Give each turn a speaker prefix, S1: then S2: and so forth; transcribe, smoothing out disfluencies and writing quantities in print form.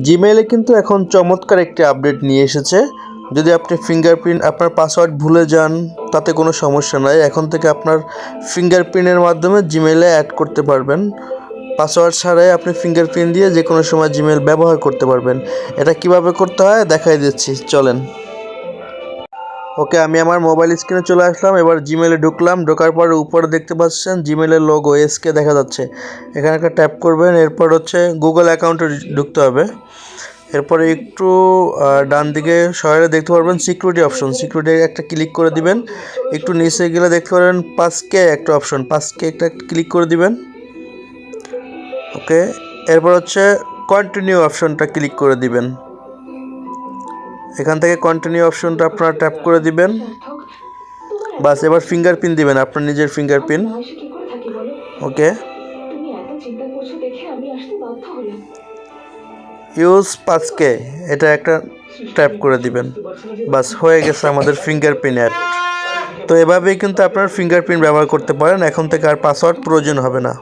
S1: জিমেইলে কিন্তু এখন চমৎকার একটি আপডেট নিয়ে এসেছে। যদি আপনি ফিঙ্গারপ্রিন্ট আপনার পাসওয়ার্ড ভুলে যান তাতে কোনো সমস্যা নাই। এখন থেকে আপনার ফিঙ্গারপ্রিন্টের মাধ্যমে জিমেইলে অ্যাড করতে পারবেন। পাসওয়ার্ড ছাড়াই আপনি ফিঙ্গারপ্রিন্ট দিয়ে যে কোনো সময় জিমেইল ব্যবহার করতে পারবেন। এটা কিভাবে করতে হয় দেখাই দিচ্ছি, চলেন। ওকে, আমি আমার মোবাইল স্ক্রিনে চলে আসলাম। এবার জিমেইলে ঢুকলাম। ঢোকার পর উপরে দেখতে পাচ্ছেন জিমেইলের লোগো এসকে দেখা যাচ্ছে। এখানে একটা ট্যাপ করবেন। এরপর হচ্ছে গুগল অ্যাকাউন্টে ঢুকতে হবে। এরপরে একটু ডান দিকে সরালে দেখতে পারবেন সিকিউরিটি অপশন। সিকিউরিটি একটা ক্লিক করে দিবেন। একটু নিচে গেলে দেখতে পারবেন পাসকে একটা অপশন, পাসকে একটা ক্লিক করে দিবেন। ওকে, এরপর হচ্ছে কন্টিনিউ অপশনটা ক্লিক করে দিবেন। এখান থেকে কন্টিনিউ অপশনটা আপনারা ট্যাপ করে দিবেন। বাস, এবার ফিঙ্গারপ্রিন্ট দিবেন, আপনার নিজের ফিঙ্গারপ্রিন্ট। ওকে, ইউজ পাসকে এটা একটা ট্যাপ করে দিবেন। বাস, হয়ে গেছে আমাদের ফিঙ্গারপ্রিন্ট অ্যাড। তো এভাবেই কিন্তু আপনার ফিঙ্গারপ্রিন্ট ব্যবহার করতে পারেন। এখন থেকে আর পাসওয়ার্ড প্রয়োজন হবে না।